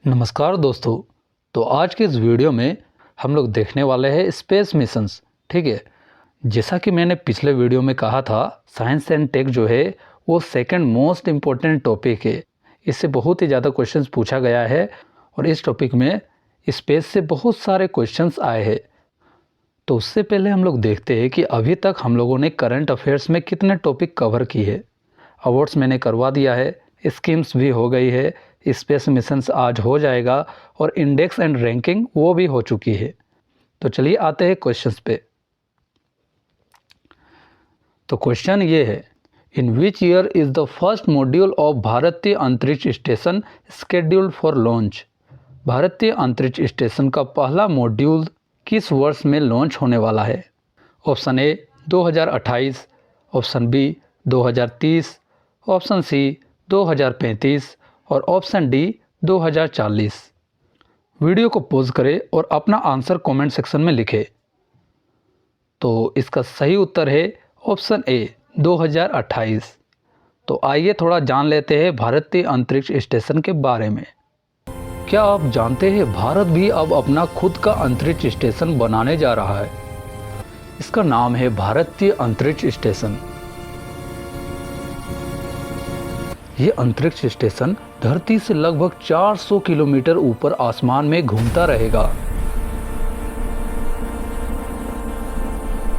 नमस्कार दोस्तों। तो आज के इस वीडियो में हम लोग देखने वाले हैं स्पेस मिशंस। ठीक है, जैसा कि मैंने पिछले वीडियो में कहा था, साइंस एंड टेक जो है वो सेकंड मोस्ट इम्पोर्टेंट टॉपिक है। इससे बहुत ही ज़्यादा क्वेश्चंस पूछा गया है और इस टॉपिक में स्पेस से बहुत सारे क्वेश्चंस आए हैं। तो उससे पहले हम लोग देखते हैं कि अभी तक हम लोगों ने करंट अफेयर्स में कितने टॉपिक कवर किए हैं। अवार्ड्स मैंने करवा दिया है, स्कीम्स भी हो गई है, स्पेस मिशंस आज हो जाएगा और इंडेक्स एंड रैंकिंग वो भी हो चुकी है। तो चलिए आते हैं क्वेश्चंस पे। तो क्वेश्चन ये है, in which year is the first module of Bharatiya Antariksh station scheduled for launch. भारतीय अंतरिक्ष स्टेशन का पहला मॉड्यूल किस वर्ष में लॉन्च होने वाला है? Option A 2028, option B 2030, option C 2035 और ऑप्शन डी 2040। वीडियो को पॉज करें और अपना आंसर कमेंट सेक्शन में लिखें। तो इसका सही उत्तर है ऑप्शन ए 2028। तो आइए थोड़ा जान लेते हैं भारतीय अंतरिक्ष स्टेशन के बारे में। क्या आप जानते हैं भारत भी अब अपना खुद का अंतरिक्ष स्टेशन बनाने जा रहा है? इसका नाम है भारतीय अंतरिक्ष स्टेशन। ये अंतरिक्ष स्टेशन धरती से लगभग 400 किलोमीटर ऊपर आसमान में घूमता रहेगा।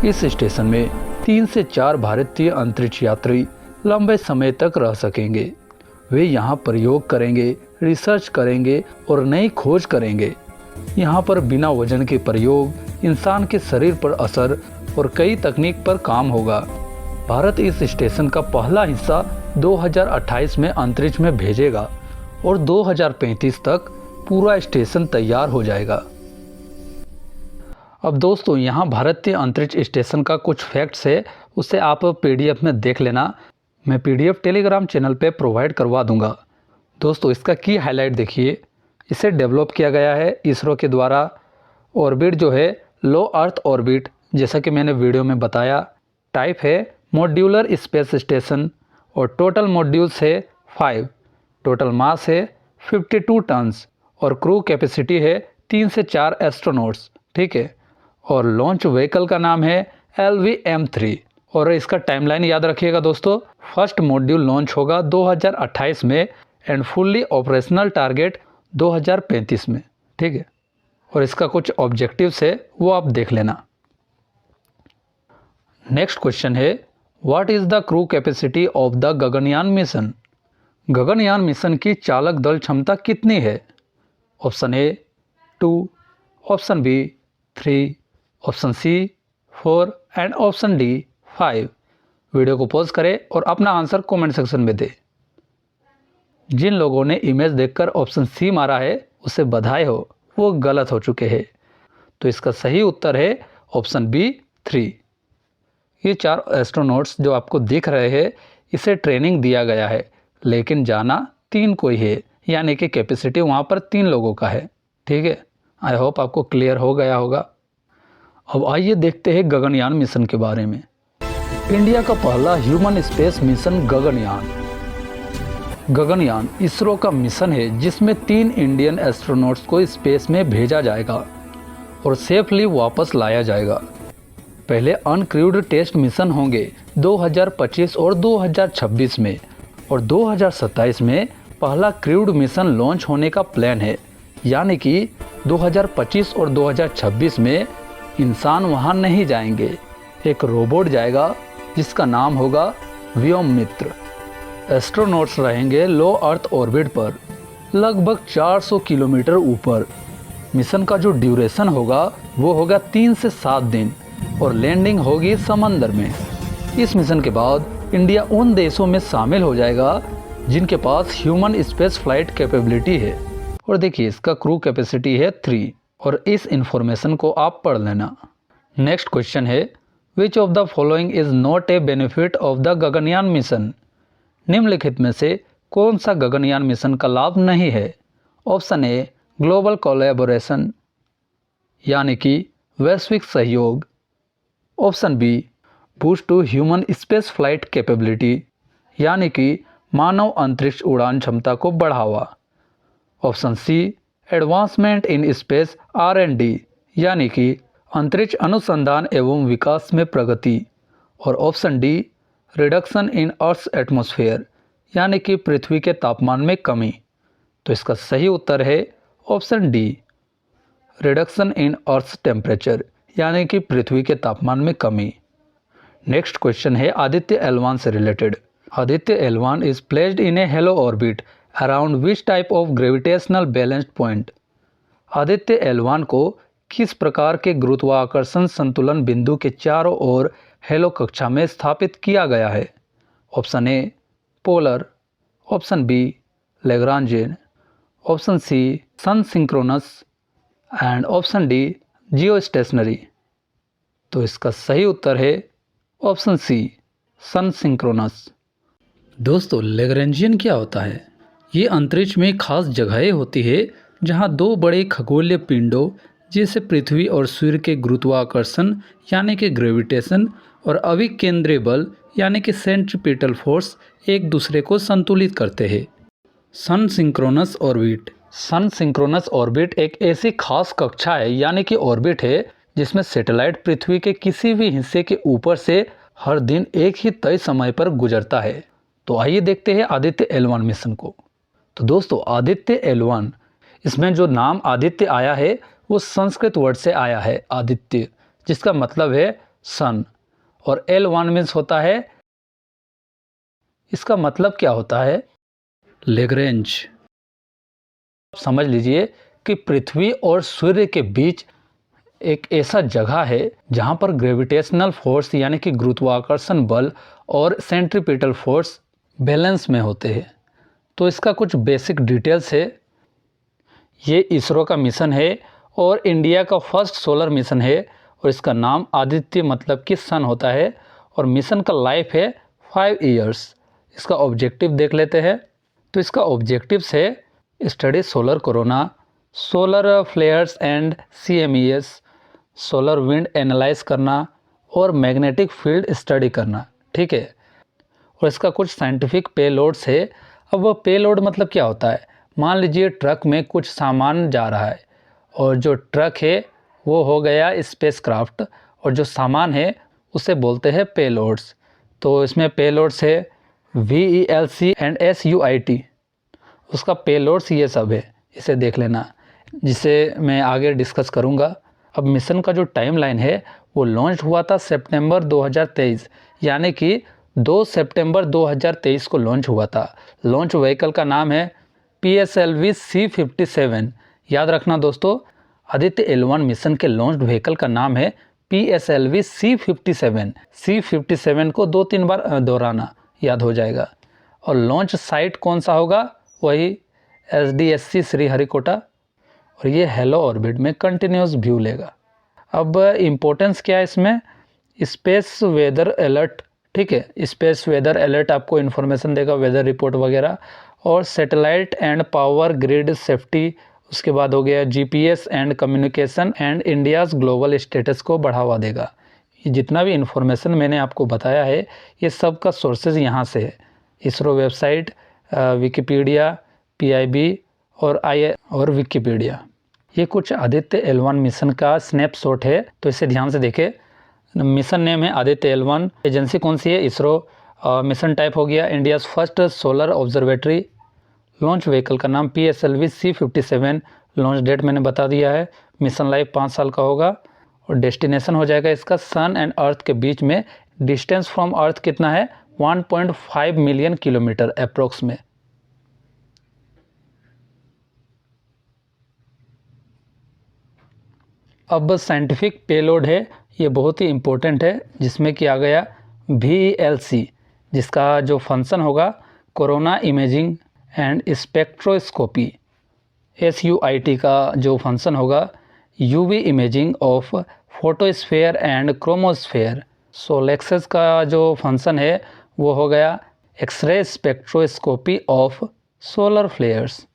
इस स्टेशन में 3 से 4 भारतीय अंतरिक्ष यात्री लंबे समय तक रह सकेंगे। वे यहाँ प्रयोग करेंगे, रिसर्च करेंगे और नई खोज करेंगे। यहाँ पर बिना वजन के प्रयोग, इंसान के शरीर पर असर और कई तकनीक पर काम होगा। भारत इस स्टेशन का पहला हिस्सा 2028 में अंतरिक्ष में भेजेगा और 2035 तक पूरा स्टेशन तैयार हो जाएगा। अब दोस्तों, यहाँ भारतीय अंतरिक्ष स्टेशन का कुछ फैक्ट्स है, उसे आप पीडीएफ में देख लेना। मैं पीडीएफ टेलीग्राम चैनल पे प्रोवाइड करवा दूंगा। दोस्तों, इसका की हाईलाइट देखिए। इसे डेवलप किया गया है इसरो के द्वारा। ऑर्बिट जो है लो अर्थ ऑर्बिट, जैसा कि मैंने वीडियो में बताया। टाइप है मॉड्यूलर स्पेस स्टेशन और टोटल मॉड्यूल्स है 5। टोटल मास है 52 टन्स और क्रू कैपेसिटी है 3 से 4 एस्ट्रोनॉट्स। ठीक है, और लॉन्च व्हीकल का नाम है LVM-3। और इसका टाइमलाइन याद रखिएगा दोस्तों, फर्स्ट मॉड्यूल लॉन्च होगा 2028 में एंड फुल्ली ऑपरेशनल टारगेट 2035 में। ठीक है, और इसका कुछ ऑब्जेक्टिव्स है वो आप देख लेना। नेक्स्ट क्वेश्चन है, what is the crew capacity of the Gaganyaan mission. Gaganyaan mission की चालक दल क्षमता कितनी है? Option A 2, option B 3, option C 4 and option D 5। Video को पॉज करें और अपना आंसर कमेंट सेक्शन में दें। जिन लोगों ने इमेज देखकर ऑप्शन सी मारा है उसे बधाई हो, वो गलत हो चुके हैं। तो इसका सही उत्तर है ऑप्शन बी 3। ये 4 एस्ट्रोनॉट्स जो आपको दिख रहे हैं, इसे ट्रेनिंग दिया गया है, लेकिन जाना 3 को ही है, यानी कि कैपेसिटी वहाँ पर 3 लोगों का है। ठीक है, आई होप आपको क्लियर हो गया होगा। अब आइए देखते हैं गगनयान मिशन के बारे में। इंडिया का पहला human space mission Gaganyaan. Gaganyaan ISRO का मिशन है जिसमें 3 इंडियन एस्ट्रोनॉट्स को स्पेस में भेजा जाएगा और सेफली वापस लाया जाएगा। पहले अनक्रूड टेस्ट मिशन होंगे 2025 और 2026 में, और 2027 में पहला क्रूड मिशन लॉन्च होने का प्लान है। यानी कि 2025 और 2026 में इंसान वहां नहीं जाएंगे, एक रोबोट जाएगा जिसका नाम होगा व्योममित्र। एस्ट्रोनॉट्स रहेंगे लो अर्थ ऑर्बिट पर लगभग 400 किलोमीटर ऊपर। मिशन का जो ड्यूरेशन होगा वो होगा 3 से 7 दिन और लैंडिंग होगी समंदर में। इस मिशन के बाद इंडिया उन देशों में शामिल हो जाएगा जिनके पास ह्यूमन स्पेस फ्लाइट कैपेबिलिटी है। और देखिए, इसका क्रू कैपेसिटी है 3 और इस इंफॉर्मेशन को आप पढ़ लेना। नेक्स्ट क्वेश्चन है, which of the following is not a benefit of the Gaganyaan mission. निम्नलिखित में से कौन सा गगनयान मिशन का लाभ नहीं है? ऑप्शन ए ग्लोबल कोलैबोरेशन, यानी कि वैश्विक सहयोग। Option B boost to human space flight capability, यानी कि मानव अंतरिक्ष उड़ान क्षमता को बढ़ावा। Option C advancement in space R&D यानी कि अंतरिक्ष अनुसंधान एवं विकास में प्रगति। और option D reduction in earth atmosphere यानी कि पृथ्वी के तापमान में कमी। तो इसका सही उत्तर है option D reduction in earth temperature यानी कि पृथ्वी के तापमान में कमी। नेक्स्ट क्वेश्चन है आदित्य L1 से related. Aditya L1 is placed in A hello orbit around which type of gravitational balanced point. Aditya L1 को किस प्रकार के गुरुत्वाकर्षण संतुलन बिंदु के चारों ओर हेलो कक्षा में स्थापित किया गया है। Option A polar, option B Lagrangian, option C sun synchronous and option D geostationary. तो इसका सही उत्तर है ऑप्शन सी सन सिंक्रोनस। दोस्तों लैग्रेंजियन क्या होता है? ये अंतरिक्ष में खास जगहें होती है जहां दो बड़े खगोलीय पिंडों जैसे पृथ्वी और सूर्य के गुरुत्वाकर्षण यानी कि ग्रेविटेशन और अभिकेंद्रीय बल यानी कि सेंट्रीपिटल फोर्स एक दूसरे को संतुलित करते हैं। सन सिंक्रोनस ऑर्बिट। सन सिंक्रोनस ऑर्बिट एक ऐसी खास कक्षा है यानी कि ऑर्बिट है जिसमें सैटेलाइट पृथ्वी के किसी भी हिस्से के ऊपर से हर दिन एक ही तय समय पर गुजरता है। तो आइए देखते हैं आदित्य L1 मिशन को। तो दोस्तों आदित्य L1, इसमें जो नाम आदित्य आया है वो संस्कृत वर्ड से आया है आदित्य, जिसका मतलब है सन। और L1 मीन्स होता है, इसका मतलब क्या होता है? लैग्रेंज। समझ लीजिए कि पृथ्वी और सूर्य के बीच एक ऐसा जगह है जहां पर ग्रेविटेशनल फोर्स यानी कि गुरुत्वाकर्षण बल और सेंट्रीपिटल फोर्स बैलेंस में होते हैं। तो इसका कुछ बेसिक डिटेल्स है। ये इसरो का मिशन है और इंडिया का फर्स्ट सोलर मिशन है और इसका नाम आदित्य मतलब कि सन होता है और मिशन का लाइफ है 5 इयर्स। इसका ऑब्जेक्टिव देख लेते हैं। तो इसका ऑब्जेक्टिव्स है study solar corona, solar flares and CMES, solar wind analyse करना और मैग्नेटिक फील्ड स्टडी करना। ठीक है। और इसका कुछ साइंटिफिक पेलोड्स है। अब वो पेलोड मतलब क्या होता है? मान लीजिए ट्रक में कुछ सामान जा रहा है और जो ट्रक है वो हो गया स्पेसक्राफ्ट और जो सामान है उसे बोलते हैं पेलोड्स। तो इसमें पेलोड्स है VELC एंड SUIT। उसका पेलोड्स ये सब है, इसे देख लेना, जिसे मैं आगे डिस्कस करूँगा। अब मिशन का जो टाइमलाइन है वो लॉन्च हुआ था सितंबर 2023 यानी कि 2 सितंबर 2023 को लॉन्च हुआ था। लॉन्च व्हीकल का नाम है PSLV C57। याद रखना दोस्तों, आदित्य L1 मिशन के लॉन्च व्हीकल का नाम है PSLV C57। C57 को 2-3 बार दोहराना, याद हो जाएगा। और लॉन्च साइट कौन सा होगा? वही SDSC श्रीहरिकोटा। और ये हेलो ऑर्बिट में कंटिन्यूस व्यू लेगा। अब इम्पोर्टेंस क्या है इसमें? Space weather alert. ठीक है, स्पेस वेदर अलर्ट आपको इन्फॉर्मेशन देगा, वेदर रिपोर्ट वगैरह। और satellite and power grid safety. उसके बाद हो गया GPS and communication and India's global status को बढ़ावा देगा। ये जितना भी इन्फॉर्मेशन मैंने आपको बताया है ये सब का सोर्सेज यहाँ से है। इसरो वेबसाइट, विकिपीडिया, PIB और विकिपीडिया। ये कुछ आदित्य L1 मिशन का स्नैपशॉट है, तो इसे ध्यान से देखें। मिशन नेम है आदित्य L1। एजेंसी कौन सी है? इसरो। मिशन टाइप हो गया India's first solar observatory. Launch vehicle का नाम PSLV C57। लॉन्च डेट मैंने बता दिया है। मिशन लाइफ 5 साल का होगा। और डेस्टिनेशन हो जाएगा इसका सन एंड अर्थ के बीच में। डिस्टेंस फ्रॉम अर्थ कितना है? 1.5 मिलियन किलोमीटर अप्रोक्स में। अब साइंटिफिक पेलोड है, ये बहुत ही इम्पोर्टेंट है, जिसमें कि आ गया VELC, जिसका जो फंक्शन होगा corona imaging and spectroscopy. SUIT का जो फंक्शन होगा UV imaging of photosphere and chromosphere. SoLEXS का जो फंक्शन है वो हो गया x-ray spectroscopy of solar flares.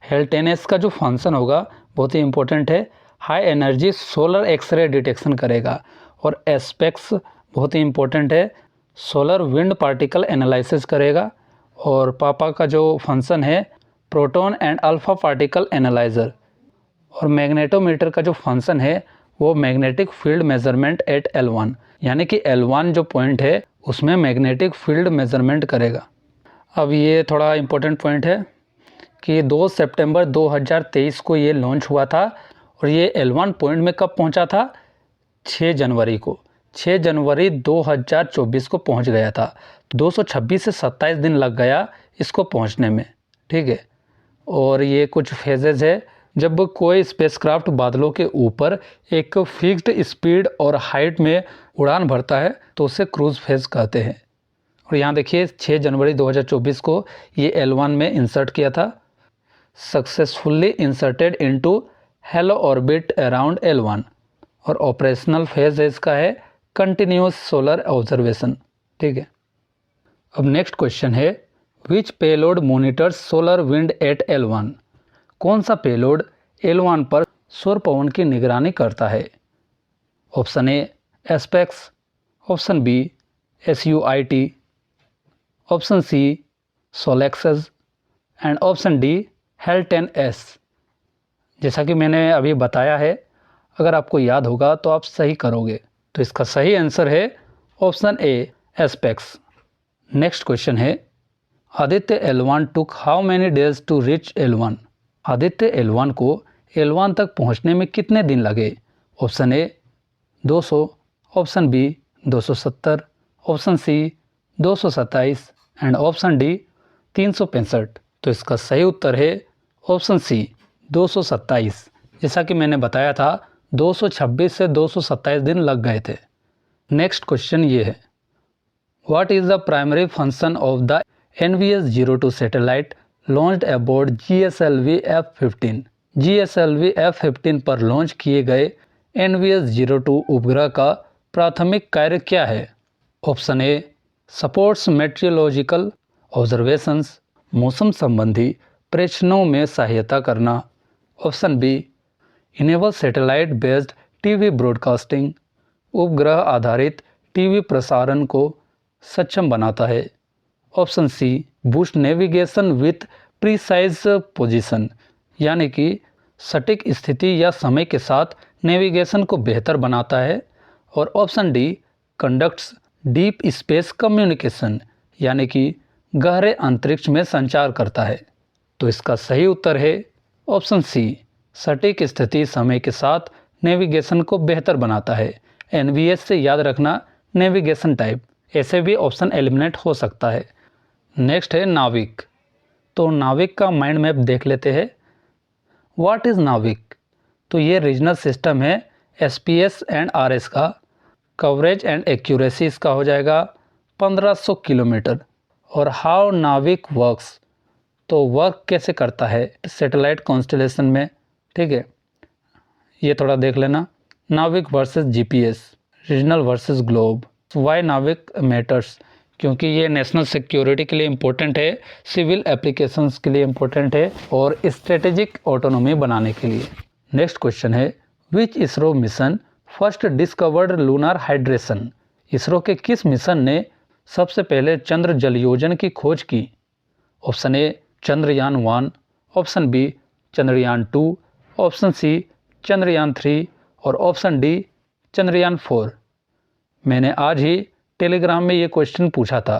हेल्टेनेस का जो फंक्शन होगा बहुत ही इम्पोर्टेंट है, high energy solar x-ray detection करेगा। और एस्पेक्ट्स बहुत ही इम्पोर्टेंट है, सोलर विंड पार्टिकल एनालिसिस करेगा। और पापा का जो फंक्शन है proton and alpha particle analyser. और मैग्नेटोमीटर का जो फंक्शन है वो magnetic field measurement eight L1, यानी कि L1 जो पॉइंट है उसमें मैग्नेटिक फील्ड मेजरमेंट करेगा। अब ये थोड़ा इम्पोर्टेंट पॉइंट है कि 2 सितंबर 2023 को ये लॉन्च हुआ था और ये L1 पॉइंट में कब पहुंचा था? 6 जनवरी को। 6 जनवरी 2024 को पहुंच गया था। 226 से 27 दिन लग गया इसको पहुंचने में, ठीक है। और ये कुछ फेजेज है। जब कोई स्पेसक्राफ्ट बादलों के ऊपर एक फिक्स्ड स्पीड और हाइट में उड़ान भरता है तो उसे क्रूज फेज कहते हैं। और यहाँ देखिए 6 जनवरी 2024 को ये L1 में इंसर्ट किया था, successfully inserted into hello orbit around L1। और ऑपरेशनल फेज इसका है कंटिन्यूस सोलर ऑब्जर्वेशन, ठीक है। अब नेक्स्ट क्वेश्चन है, which payload monitors solar wind at L1? कौन सा पेलोड L1 पर सौर पवन की निगरानी करता है? Option A ASPEX, option B SUIT, option C SoLEXS and option D HAL10S। जैसा कि मैंने अभी बताया है, अगर आपको याद होगा तो आप सही करोगे। तो इसका सही आंसर है option A ASPEX. Next question है, Aditya L1 took how many days to reach L1? Aditya L1 को L1 तक पहुंचने में कितने दिन लगे? Option A 200, option B 270, option C 227 and option D 365। तो इसका सही उत्तर है ऑप्शन सी 227। जैसा कि मैंने बताया था 226 से 227 दिन लग गए थे। नेक्स्ट क्वेश्चन ये है, what is the primary function of the NVS-02 satellite launched aboard GSLV F-15? GSLV F-15 पर लॉन्च किए गए NVS-02 उपग्रह का प्राथमिक कार्य क्या है? Option A supports meteorological observations, मौसम संबंधी प्रेक्षणों में सहायता करना। Option B enable satellite based TV broadcasting, उपग्रह आधारित टीवी प्रसारण को सक्षम बनाता है। Option C boost navigation with precise position, यानी कि सटीक स्थिति या समय के साथ नेविगेशन को बेहतर बनाता है। और option D conducts deep space communication, यानी कि गहरे अंतरिक्ष में संचार करता है। तो इसका सही उत्तर है ऑप्शन सी सटीक स्थिति समय के साथ नेविगेशन को बेहतर बनाता है। NVS से याद रखना नेविगेशन टाइप, ऐसे भी ऑप्शन एलिमिनेट हो सकता है। नेक्स्ट है नाविक। तो नाविक का माइंड मैप देख लेते हैं। व्हाट इज़ नाविक? तो ये रीजनल सिस्टम है SPS एंड RS का। कवरेज एंड एक्यूरेसी इसका हो जाएगा 1500 किलोमीटर। और हाउ नाविक वर्क्स, तो वर्क कैसे करता है सैटेलाइट कॉन्स्टेलेशन में, ठीक है। ये थोड़ा देख लेना। NavIC versus GPS, regional versus globe. Why NavIC matters? क्योंकि ये नेशनल सिक्योरिटी के लिए इम्पोर्टेंट है, सिविल एप्लीकेशंस के लिए इम्पोर्टेंट है और स्ट्रेटेजिक ऑटोनॉमी बनाने के लिए। नेक्स्ट क्वेश्चन है, which ISRO mission first discovered lunar hydration? ISRO के किस मिशन ने सबसे पहले चंद्र जलयोजन की खोज की? Option A Chandrayaan 1, option B Chandrayaan 2, option C Chandrayaan 3 और ऑप्शन डी चंद्रयान 4। मैंने आज ही टेलीग्राम में ये क्वेश्चन पूछा था,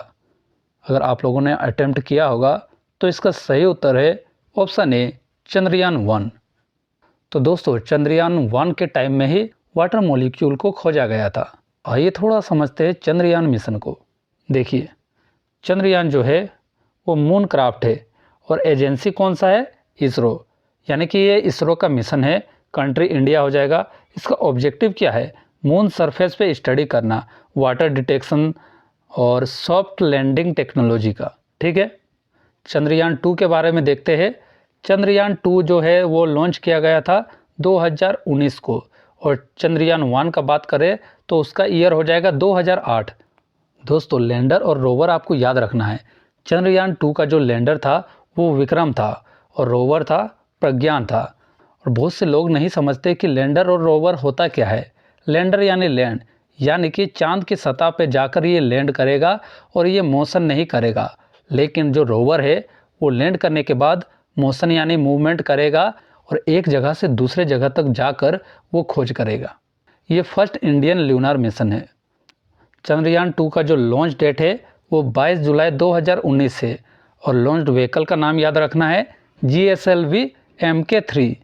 अगर आप लोगों ने अटेम्प्ट किया होगा तो इसका सही उत्तर है ऑप्शन ए चंद्रयान 1। तो दोस्तों चंद्रयान 1 के टाइम में ही वाटर मॉलिक्यूल को खोजा गया था। आइए थोड़ा समझते हैं चंद्रयान मिशन को। देखिए चंद्रयान जो है वो मून क्राफ्ट है और एजेंसी कौन सा है? इसरो, यानी कि ये इसरो का मिशन है। कंट्री इंडिया हो जाएगा। इसका ऑब्जेक्टिव क्या है? मून सरफेस पे स्टडी करना, वाटर डिटेक्शन और सॉफ्ट लैंडिंग टेक्नोलॉजी का, ठीक है। चंद्रयान 2 के बारे में देखते हैं। चंद्रयान 2 जो है वो लॉन्च किया गया था 2019 को और चंद्रयान 1 का बात करें तो उसका ईयर हो जाएगा 2008। दोस्तों लैंडर और रोवर आपको याद रखना है। चंद्रयान 2 का जो लैंडर था वो विक्रम था और रोवर था प्रज्ञान था। और बहुत से लोग नहीं समझते कि लैंडर और रोवर होता क्या है। लैंडर यानी लैंड, यानी कि चांद की सतह पे जाकर ये लैंड करेगा और ये मोशन नहीं करेगा। लेकिन जो रोवर है वो लैंड करने के बाद मोशन यानी मूवमेंट करेगा और एक जगह से दूसरे जगह तक जाकर वो खोज करेगा। ये फर्स्ट इंडियन ल्यूनार मिशन है। चंद्रयान 2 का जो लॉन्च डेट है वो 22 जुलाई 2019 है और लॉन्च व्हीकल का नाम याद रखना है GSLV Mk3।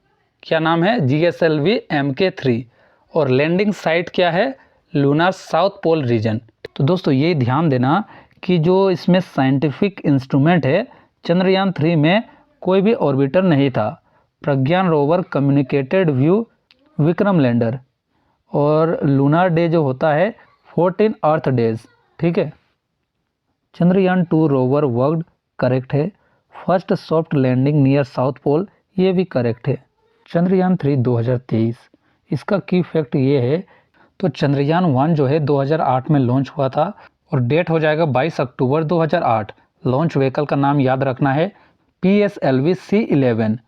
क्या नाम है? GSLV Mk3। और लैंडिंग साइट क्या है? Lunar south pole region. तो दोस्तों ये ध्यान देना कि जो इसमें साइंटिफिक इंस्ट्रूमेंट है, चंद्रयान 3 में कोई भी ऑर्बिटर नहीं था। Pragyan rover communicated via Vikram lander और लूनार डे जो होता है 14 अर्थ डेज। ठीक है। चंद्रयान 2 रोवर वर्कड करेक्ट है। First soft landing near south pole ये भी करेक्ट है। चंद्रयान 3 2023 इसका की फैक्ट ये है, तो चंद्रयान 1 जो है 2008 में लॉन्च हुआ था और डेट हो जाएगा 22 अक्टूबर 2008। लॉन्च व्हीकल का नाम याद रखना है PSLV C11।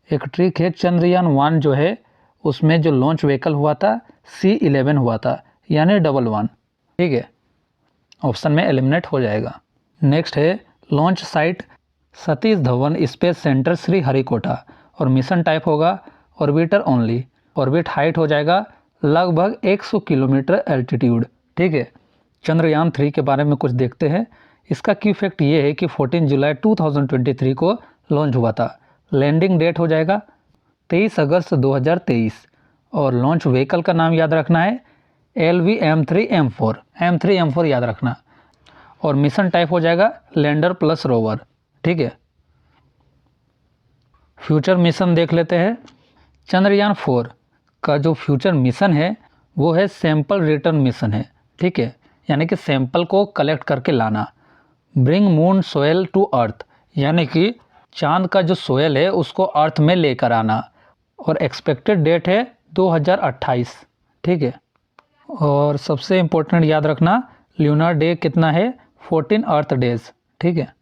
एक ट्रिक है, चंद्रयान 1 जो है उसमें जो लॉन्च व्हीकल हुआ था C11 हुआ था, यानी 11। ठीक है, ऑप्शन में एलिमिनेट हो जाएगा। नेक्स्ट है launch site Satish Dhawan space centre Sriharikota और मिशन टाइप होगा ऑर्बिटर ओनली। ऑर्बिट हाइट हो जाएगा लगभग 100 किलोमीटर एल्टीट्यूड। ठीक है। चंद्रयान 3 के बारे में कुछ देखते हैं। इसका की फैक्ट ये है कि 14 जुलाई 2023 को लॉन्च हुआ था। लैंडिंग डेट हो जाएगा 23 अगस्त 2023 और लॉन्च व्हीकल का नाम याद रखना है LV M3M4। M3M4 याद रखना और मिशन टाइप हो जाएगा लैंडर प्लस रोवर। ठीक है। फ्यूचर मिशन देख लेते हैं। चंद्रयान 4 का जो फ्यूचर मिशन है वो है सैंपल रिटर्न मिशन है। ठीक है, यानी कि सैंपल को कलेक्ट करके लाना। Bring moon soil to earth, यानी कि चांद का जो सोयल है उसको अर्थ में लेकर आना और एक्सपेक्टेड डेट है 2028। ठीक है। और सबसे इम्पोर्टेंट याद रखना ल्यूनार डे कितना है 14 अर्थ डेज। ठीक है।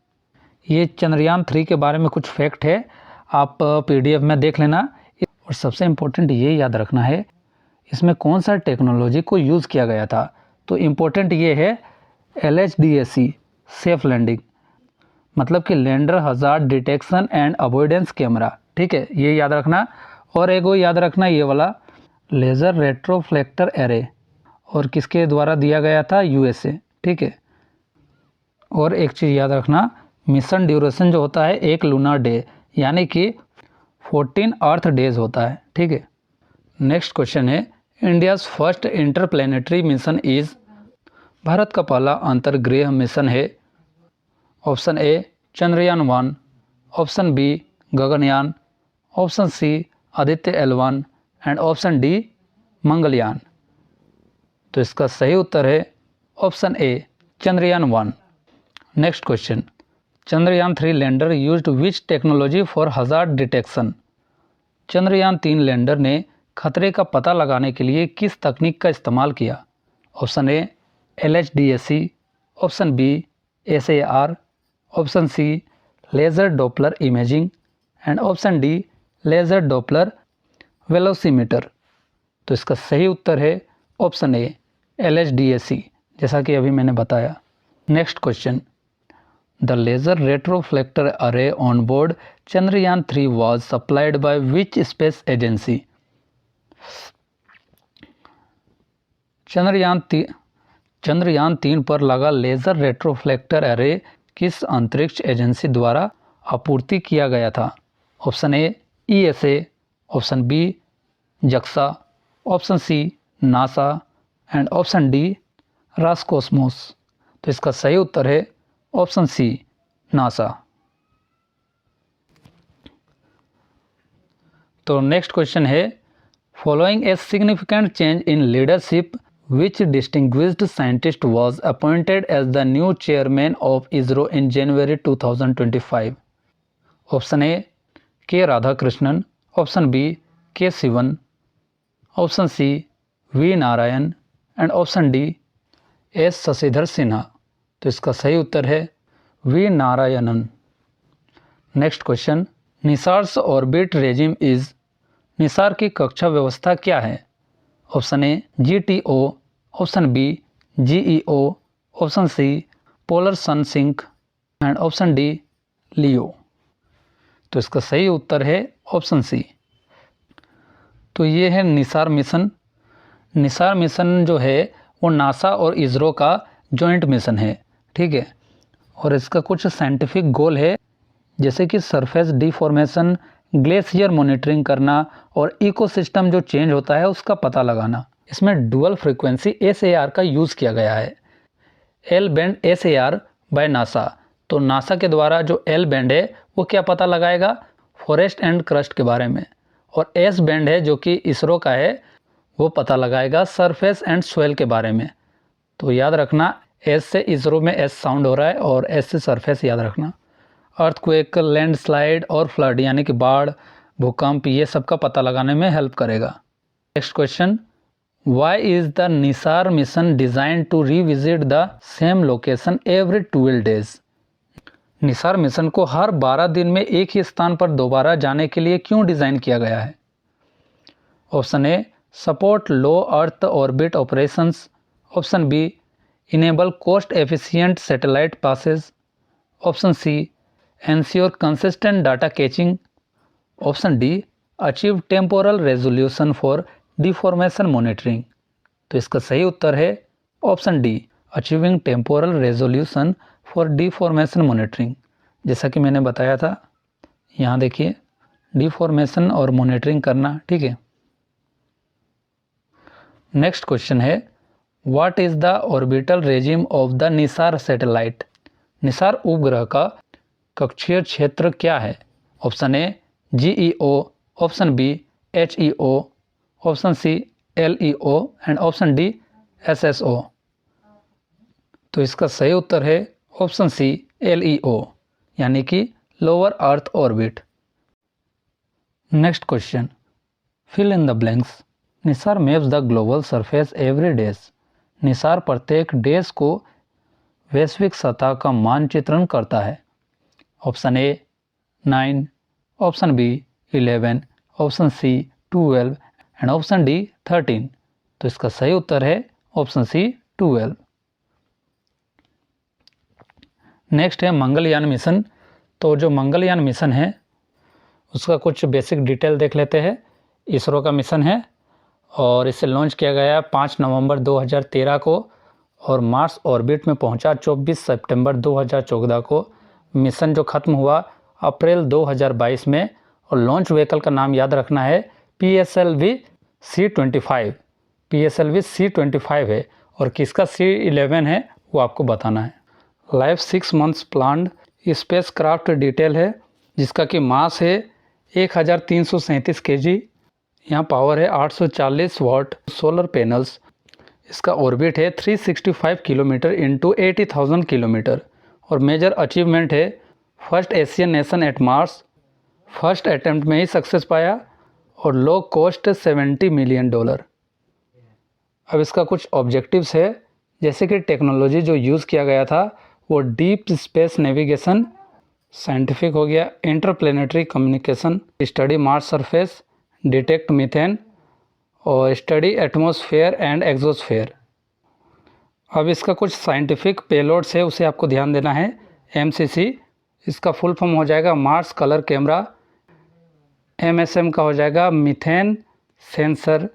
ये चंद्रयान 3 के बारे में कुछ फैक्ट है, आप PDF में देख लेना। और सबसे इम्पोर्टेंट ये याद रखना है इसमें कौन सा टेक्नोलॉजी को यूज़ किया गया था। तो इम्पोर्टेंट ये है LHDAC सेफ लैंडिंग, मतलब कि lander hazard detection and avoidance camera. ठीक है, ये याद रखना। और एक वो याद रखना ये वाला लेज़र रेट्रोफ्लेक्टर एरे, और किसके द्वारा दिया गया था? USA। ठीक है। और एक चीज़ याद रखना मिशन ड्यूरेशन जो होता है एक लूनार डे, यानी कि 14 अर्थ डेज होता है। ठीक है। नेक्स्ट क्वेश्चन है India's first interplanetary mission is. भारत का पहला अंतर्ग्रह मिशन है। Option A Chandrayaan 1, option B Gaganyaan, option C Aditya L1 and option D Mangalyaan. तो इसका सही उत्तर है option A Chandrayaan 1। Next question Chandrayaan 3 lander used which technology for hazard detection. Chandrayaan 3 lander ने खतरे का पता लगाने के लिए किस तकनीक का इस्तेमाल किया? Option A LHDAC, option B SAR, option C laser Doppler imaging and option D laser Doppler velocimeter. तो इसका सही उत्तर है ऑप्शन ए LHDAC, जैसा कि अभी मैंने बताया। नेक्स्ट क्वेश्चन द लेज़र रेट्रोफ्लेक्टर अरे on board Chandrayaan 3 was supplied by which space agency? Chandrayaan 3 पर लगा लेज़र रेट्रोफ्लेक्टर एरे किस अंतरिक्ष एजेंसी द्वारा आपूर्ति किया गया था? Option A ESA, option B JAXA, option C NASA and option D Roscosmos. तो इसका सही उत्तर है ऑप्शन सी नासा। तो नेक्स्ट क्वेश्चन है following a significant change in leadership which distinguished scientist was appointed as the new chairman of ISRO in January 2025। Option A K Radhakrishnan, option B K Sivan, option C V Narayan and option D S Shashidhar Sinha. तो इसका सही उत्तर है V Narayanan. Next question NISAR's orbit regime is. निसार की कक्षा व्यवस्था क्या है? Option A GTO, option B GEO, option C polar sun sync and option D LEO. तो इसका सही उत्तर है ऑप्शन सी। तो ये है निसार मिशन। निसार मिशन जो है वो नासा और इसरो का जॉइंट मिशन है, ठीक है। और इसका कुछ साइंटिफिक गोल है, जैसे कि सरफेस डिफॉर्मेशन, ग्लेशियर मॉनिटरिंग करना और इकोसिस्टम जो चेंज होता है उसका पता लगाना। इसमें डुअल फ्रीक्वेंसी SAR का यूज़ किया गया है। L band SAR by NASA. तो नासा के द्वारा जो एल बैंड है वो क्या पता लगाएगा, फॉरेस्ट एंड क्रस्ट के बारे में। और एस बैंड है जो कि इसरो का है, वो पता लगाएगा सरफेस एंड सोइल के बारे में। तो याद रखना, एस से इसरो में एस साउंड हो रहा है और एस से सरफेस याद रखना। अर्थक्वेक, लैंडस्लाइड और फ्लड यानी कि बाढ़, भूकंप, ये सब का पता लगाने में हेल्प करेगा। Next question, why is the NISAR mission designed to revisit the same location every 12 days. NISAR mission को हर 12 दिन में एक ही स्थान पर दोबारा जाने के लिए क्यों डिजाइन किया गया है। Option A, support low earth orbit operations. Option B, enable cost efficient satellite passes. Option C, ensure consistent data catching. Option D, achieve temporal resolution for deformation monitoring. तो इसका सही उत्तर है option D, achieving temporal resolution for deformation monitoring. जैसा कि मैंने बताया था, यहाँ देखिए डिफॉर्मेशन और मॉनिटरिंग करना, ठीक है। नेक्स्ट क्वेश्चन है, what is the orbital regime of the NISAR satellite. NISAR उपग्रह का कक्षीय क्षेत्र क्या है। Option A, GEO। Option B, HEO। Option C, LEO and option D, SSO। तो इसका सही उत्तर है ऑप्शन सी, LEO यानी कि lower earth orbit. Next question, fill in the blanks. NISAR maps the global surface every days. NISAR प्रत्येक days को वैश्विक सतह का मानचित्रण करता है। Option A 9, option B 11, option C 12 and option D 13। तो इसका सही उत्तर है ऑप्शन सी 12। नेक्स्ट है मंगलयान मिशन। तो जो मंगलयान मिशन है उसका कुछ बेसिक डिटेल देख लेते हैं। इसरो का मिशन है और इसे लॉन्च किया गया 5 नवंबर 2013 को और मार्स ऑर्बिट में पहुंचा 24 सितंबर 2014 को। मिशन जो ख़त्म हुआ अप्रैल 2022 में और लॉन्च व्हीकल का नाम याद रखना है PSLV C-25। PSLV C-25 है और किसका C-11 है वो आपको बताना है। Life 6 months planned space craft detail है, जिसका कि मास है 1337 kg। यहाँ पावर है 840 वाट सोलर पैनल्स। इसका ऑर्बिट है 365 किलोमीटर इंटू 80,000 किलोमीटर। और मेजर अचीवमेंट है first Asian nation eight Mars, first attempt में ही सक्सेस पाया और लो कॉस्ट $70 मिलियन। अब इसका कुछ ऑब्जेक्टिव्स है, जैसे कि टेक्नोलॉजी जो यूज़ किया गया था वो डीप स्पेस नेविगेशन, साइंटिफिक हो गया, interplanetary communication, study Mars surface, detect methane और स्टडी एटमॉस्फेयर एंड एग्जोस्फेयर। अब इसका कुछ साइंटिफिक पेलोड्स है, उसे आपको ध्यान देना है। MCC, इसका फुल फॉर्म हो जाएगा मार्स कलर कैमरा। MSM का हो जाएगा मीथेन सेंसर।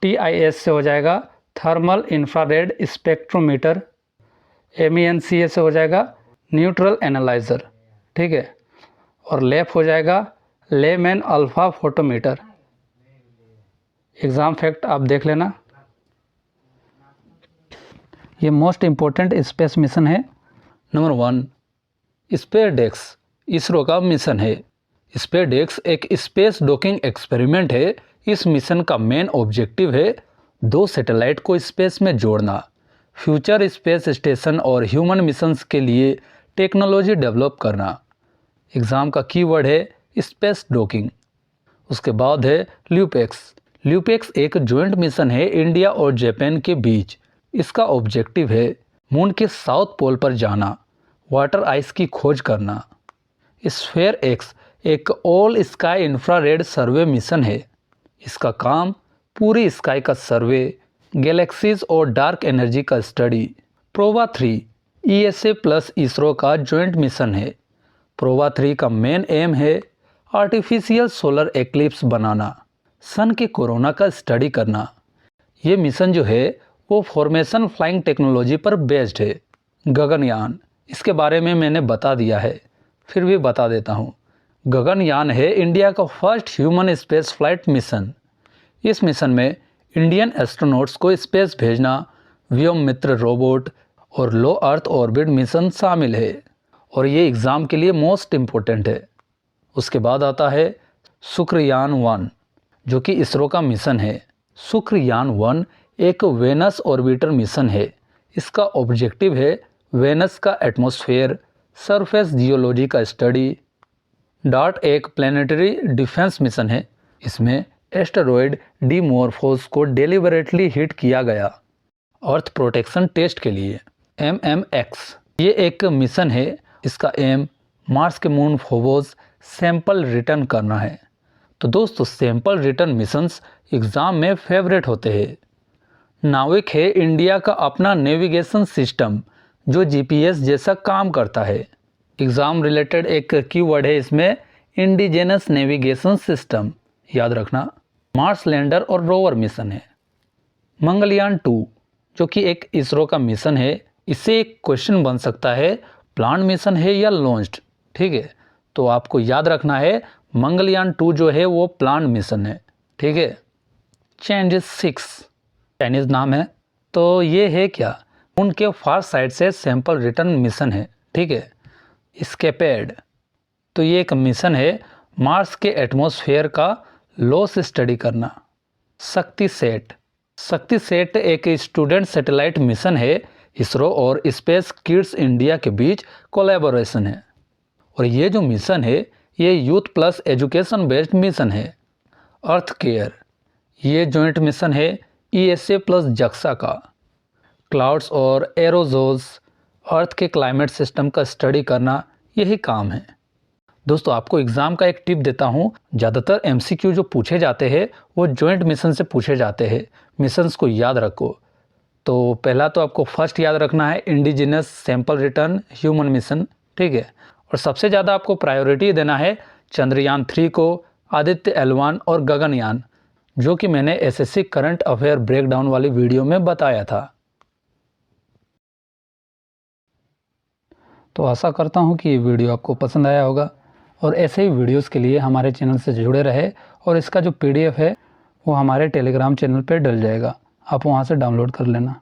TIS से हो जाएगा थर्मल इंफ्रारेड स्पेक्ट्रोमीटर। MENCA से हो जाएगा न्यूट्रल एनालाइज़र, ठीक है। और लैप हो जाएगा layman alpha photometer. Exam fact आप देख लेना। ये मोस्ट इम्पोर्टेंट स्पेस मिशन है। नंबर 1, स्पेसडेक्स इसरो का मिशन है। स्पेसडेक्स एक स्पेस डॉकिंग एक्सपेरिमेंट है। इस मिशन का मेन ऑब्जेक्टिव है 2 सैटेलाइट को स्पेस में जोड़ना, फ्यूचर स्पेस स्टेशन और ह्यूमन मिशंस के लिए टेक्नोलॉजी डेवलप करना। एग्ज़ाम का कीवर्ड है स्पेस डॉकिंग। उसके बाद है ल्यूपेक्स। ल्यूपेक्स एक जॉइंट मिशन है इंडिया और जापान के बीच। इसका ऑब्जेक्टिव है मून के साउथ पोल पर जाना, वाटर आइस की खोज करना। स्फेयर एक्स एक ऑल स्काई इंफ्रारेड सर्वे मिशन है। इसका काम पूरी स्काई का सर्वे, गैलेक्सीज और डार्क एनर्जी का स्टडी। प्रोवा 3 ESA प्लस इसरो का जॉइंट मिशन है। प्रोवा 3 का मेन एम है आर्टिफिशियल सोलर एक्लिप्स बनाना, सन के कोरोना का स्टडी करना। ये मिशन जो है वो फॉर्मेशन फ्लाइंग टेक्नोलॉजी पर बेस्ड है। गगनयान, इसके बारे में मैंने बता दिया है, फिर भी बता देता हूँ। गगनयान है इंडिया का first human space flight mission. इस मिशन में इंडियन एस्ट्रोनॉट्स को स्पेस भेजना, व्योम मित्र रोबोट और लो अर्थ ऑर्बिट मिशन शामिल है और ये एग्ज़ाम के लिए मोस्ट इम्पोर्टेंट है। उसके बाद आता है शुक्रयान 1 जो कि इसरो का मिशन है। शुक्रयान 1 एक वेनस ऑर्बिटर मिशन है। इसका ऑब्जेक्टिव है वेनस का एटमॉस्फेयर, सरफेस जियोलॉजी का स्टडी। डार्ट एक प्लानिटरी डिफेंस मिशन है। इसमें एस्टेरॉयड डीमॉर्फोस को डेलिबरेटली हिट किया गया अर्थ प्रोटेक्शन टेस्ट के लिए। MMX ये एक मिशन है। इसका एम मार्स के मून फोबोस सैंपल रिटर्न करना है। तो दोस्तों सैंपल रिटर्न मिशंस एग्ज़ाम में फेवरेट होते हैं। नाविक है इंडिया का अपना नेविगेशन सिस्टम जो GPS जैसा काम करता है। एग्ज़ाम रिलेटेड एक कीवर्ड है इसमें इंडिजेनस नेविगेशन सिस्टम, याद रखना। मार्स लैंडर और रोवर मिशन है। मंगलयान 2 जो कि एक इसरो का मिशन है। इससे एक क्वेश्चन बन सकता है प्लान मिशन है या लॉन्च्ड, ठीक है। तो आपको याद रखना है मंगलयान 2 जो है वो प्लान मिशन है, ठीक है। चैंजिस 6 चाइनीज़ नाम है। तो ये है क्या, उनके फार साइड से सैंपल रिटर्न मिशन है, ठीक है। स्केपेड तो ये एक मिशन है मार्स के एटमॉस्फेयर का लॉस स्टडी करना। शक्ति सेट एक स्टूडेंट सैटेलाइट मिशन है। इसरो और स्पेस किड्स इंडिया के बीच कोलैबोरेशन है और ये जो मिशन है ये youth plus education based mission है। अर्थ केयर ये जॉइंट मिशन है ESA प्लस जक्सा का। क्लाउड्स और एरोजोल्स अर्थ के क्लाइमेट सिस्टम का स्टडी करना, यही काम है। दोस्तों आपको एग्ज़ाम का एक टिप देता हूँ, ज़्यादातर MCQ जो पूछे जाते हैं वो जॉइंट मिशन से पूछे जाते हैं। मिशंस को याद रखो। तो पहला तो आपको फर्स्ट याद रखना है indigenous sample return human mission, ठीक है। और सबसे ज़्यादा आपको प्रायोरिटी देना है चंद्रयान 3 को, आदित्य L1 और गगनयान, जो कि मैंने SSC करंट अफेयर ब्रेकडाउन वाली वीडियो में बताया था। तो आशा करता हूँ कि ये वीडियो आपको पसंद आया होगा और ऐसे ही वीडियोस के लिए हमारे चैनल से जुड़े रहे। और इसका जो PDF है वो हमारे टेलीग्राम चैनल पर डल जाएगा, आप वहाँ से डाउनलोड कर लेना।